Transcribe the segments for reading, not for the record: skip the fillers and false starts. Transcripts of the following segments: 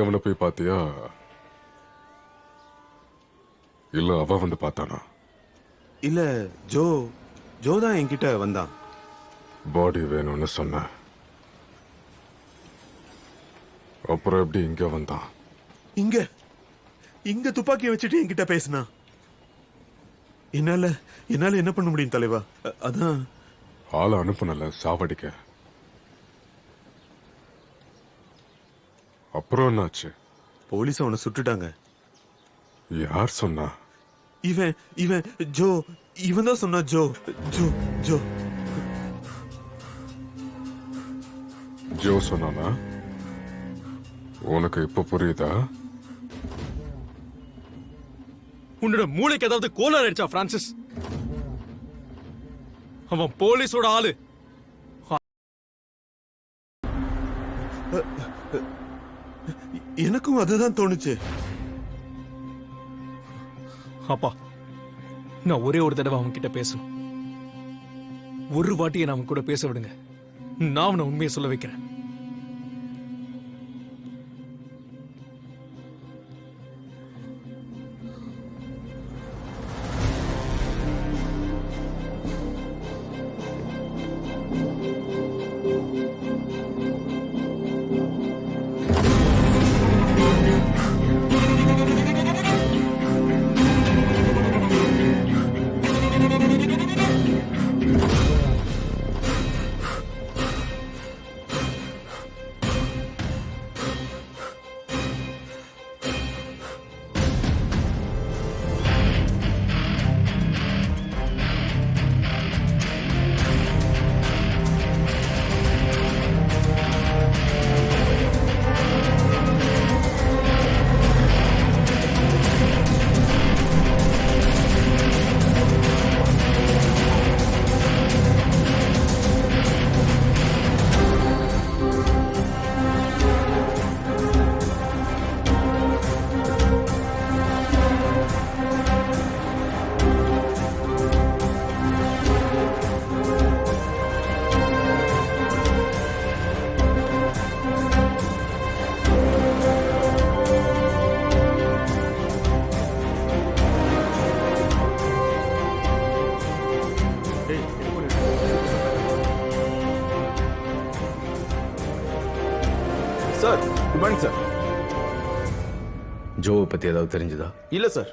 அவனை போய் பாத்தியா, இல்ல அவ வந்து பார்த்தானா? இல்ல, ஜோ தான் என்கிட்ட வந்தான். பாடி வேணும்னு சொன்ன, அப்புறம் எப்படி இங்க வந்தான்? இங்க துப்பாக்கியை வச்சுட்டு என்கிட்ட பேசினா. என்னால என்ன பண்ண முடியும் தலைவா? அதான் ஆளை அனுப்புனல சாவடிக்க. அப்புறம் என்னாச்சு? போலீஸ் அவனை சுட்டுட்டாங்க. யார் சொன்னா? இவன் இவன் தான் சொன்னா. ஜோ சொன்னானா? உனக்கு இப்ப புரியுதா? உன்னோட மூளைக்கு ஏதாவது கோளாறு அடிச்சா பிரான்சிஸ்? அவன் போலீஸோட ஆளு. எனக்கும் அதுதான் தோணுச்சு. அப்பா, நான் ஒரே ஒரு தடவை அவன் கிட்ட பேசணும். ஒரு வாட்டியை நான் அவன் கூட பேச விடுங்க. நான் அவனை உண்மையை சொல்ல வைக்கிறேன். Sir, good morning sir. ஜோவை பத்தி ஏதாவது தெரிஞ்சதா? இல்ல சார்,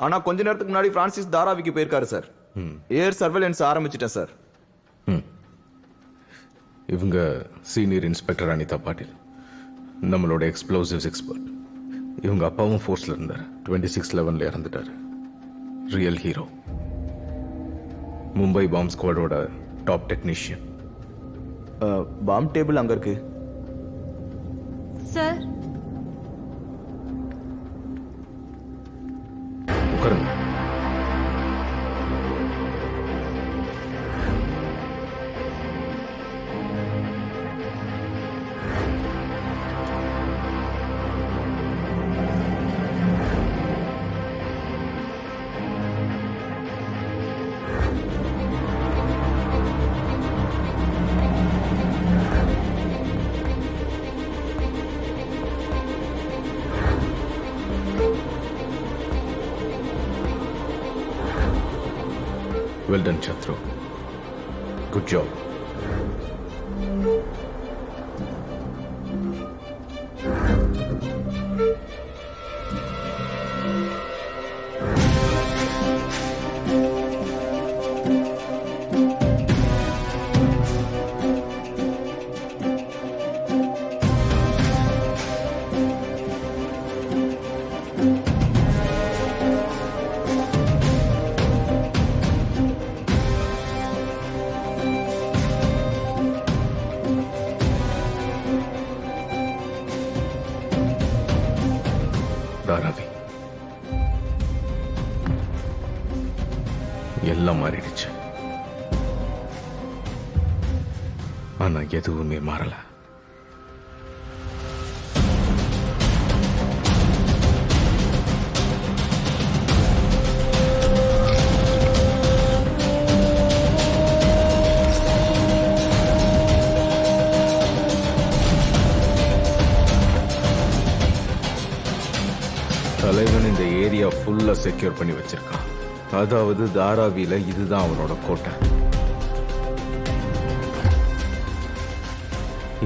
ஆனா கொஞ்ச நேரத்துக்கு முன்னாடி பிரான்சிஸ் தாராவிக்கு போயிருக்காரு சார். ஏர் சர்வேலன்ஸ் ஆரம்பிச்சிட்டேன் சார். இவங்க சீனியர் இன்ஸ்பெக்டர் அனிதா பாட்டில், நம்மளோட எக்ஸ்ப்ளோசிவ்ஸ் எக்ஸ்பர்ட். இவங்க அப்பாவும் ஃபோர்ஸ்ல இருந்தார். 26/11 இறந்துட்டாரு. Real hero. மும்பை பாம்ப் ஸ்குவாடோட டாப் டெக்னீஷியன். பாம் டேபிள் அங்க இருக்கு சார். உட்காருங்க. Well done, Chatru. Good job. Dharavi, எல்லாம் மாறிடுச்சு. ஆனா எதுவுமே மாறல. தலைவன் இந்த ஏரியா ஃபுல்லா செக்யூர் பண்ணி வச்சிருக்கான். அதாவது தாராவில இதுதான் அவனோட கோட்டை.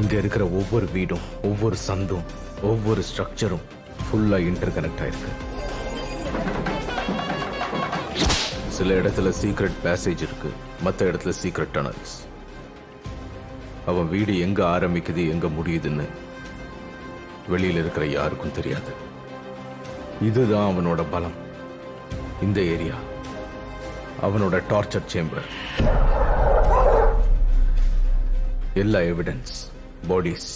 இங்க இருக்கிற ஒவ்வொரு வீடும், ஒவ்வொரு சந்தும், ஒவ்வொரு ஸ்ட்ரக்சரும் ஃபுல்லா இன்டர் கனெக்ட் ஆயிருக்கு. சில இடத்துல சீக்ரெட் பேசேஜ் இருக்கு, மற்ற இடத்துல சீக்ரெட் டனல்ஸ். அவன் வீடு எங்க ஆரம்பிக்குது எங்க முடியுதுன்னு வெளியில இருக்கிற யாருக்கும் தெரியாது. இதுதான் அவனோட பலம். இந்த ஏரியா அவனோட டார்ச்சர் சேம்பர். எல்லா எவிடன்ஸ், பாடிஸ்,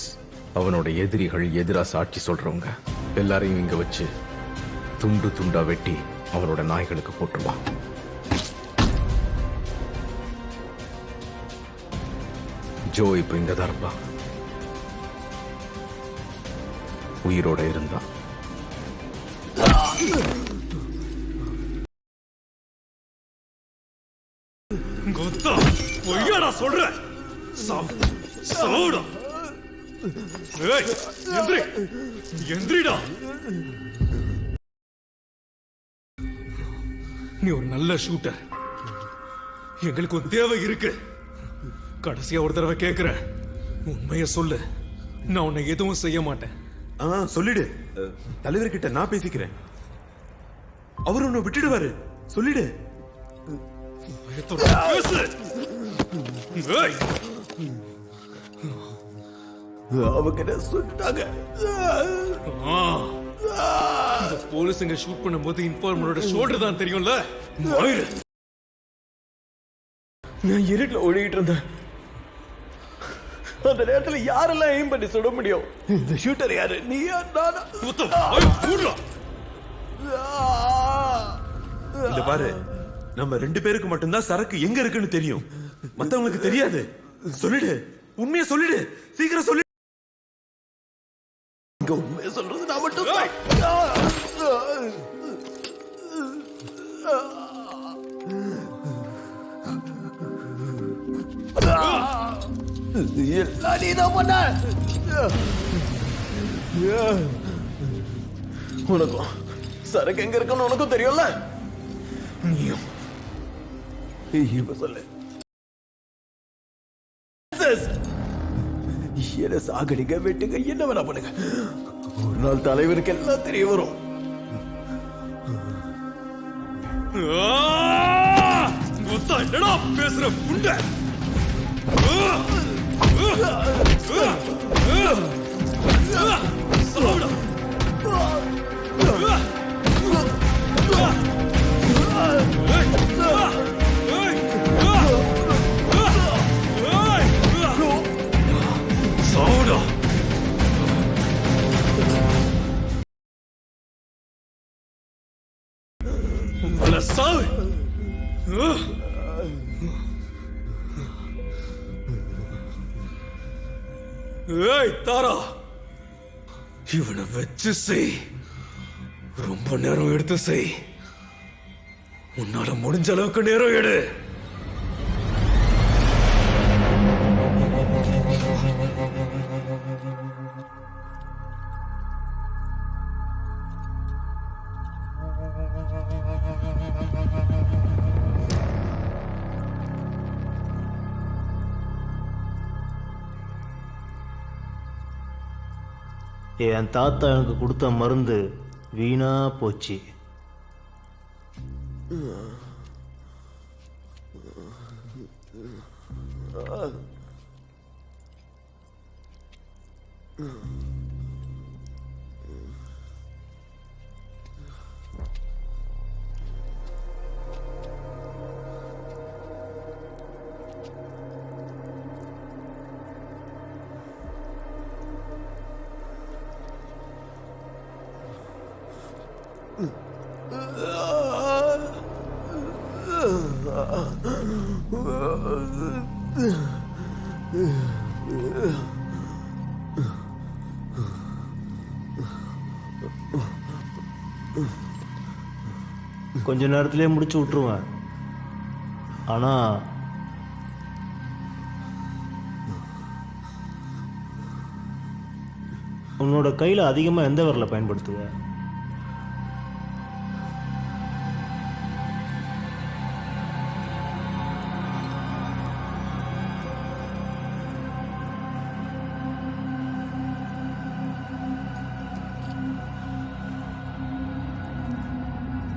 அவனோட எதிரிகள், எதிரா சாட்சி சொல்றவங்க எல்லாரையும் இங்க வச்சு துண்டு துண்டா வெட்டி அவனோட நாய்களுக்கு போட்டுருவான். ஜோ இப்ப இங்கதான் இருப்பான். உயிரோட இருந்தான். பொய்யாடா சொல்ற? சாவுடா. ஏய், எந்திரிடா. நீ ஒரு நல்ல ஷூட்டர். எங்களுக்கு ஒரு தேவை இருக்கு. கடைசியா ஒரு தடவை கேக்குறேன், உண்மைய சொல்லு. நான் உன்னை எதுவும் செய்ய மாட்டேன். சொல்லிடு. தலைவர்கிட்ட நான் பேசிக்கிறேன். அவர் உன்னை விட்டுடுவாரு. சொல்லிடு. அவங்க சொல்லிட்டாங்க. போலீஸுங்க ஷூட் பண்ணும்போது இன்ஃபார்மரோட ஷோல்டர் தான் தெரியும்ல. நான் இருட்டுல ஓடிக்கிட்டு இருந்தேன். அந்த நேரத்துல யாரெல்லாம் எய்ம் பண்ணி சுட முடியும்? இந்த ஷூட்டர் யாரு? நீயா நானா? இந்த பாரு, நம்ம 2 பேருக்கு மட்டும்தான் சரக்கு எங்க இருக்குன்னு தெரியும். மத்தவங்களுக்கு தெரியாது. சொல்லிடு, உண்மையை சொல்லிடு. சீக்கிரம் சொல்லி. உண்மையை சொல்றது நான் மட்டும் உனக்கும் சரக்கு எங்க இருக்குன்னு உனக்கும் தெரியும்ல. நீயும் இப்ப சொல்லு. என்ன சாகடிங்க, வெட்டுங்க, என்ன வேணா பண்ணுங்க. ஒரு நாள் தலைவருக்கு எல்லாம் தெரிய வரும். என்னடா பேசுற புண்ட? ஏய் தாரா, இவனை வச்சு செய். ரொம்ப நேரம் எடுத்து செய். உன்னால முடிஞ்ச அளவுக்கு நேரம் எடு. என் தாத்தா எனக்கு கொடுத்த மருந்து வீணா போச்சு. கொஞ்ச நேரத்திலே முடிச்சு விட்டுருவேன். ஆனா உன்னோட கையில அதிகமா எந்த விரலை பயன்படுத்துவ?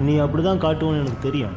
நீ அப்படி தான் காட்டுவோன்னு எனக்கு தெரியும்.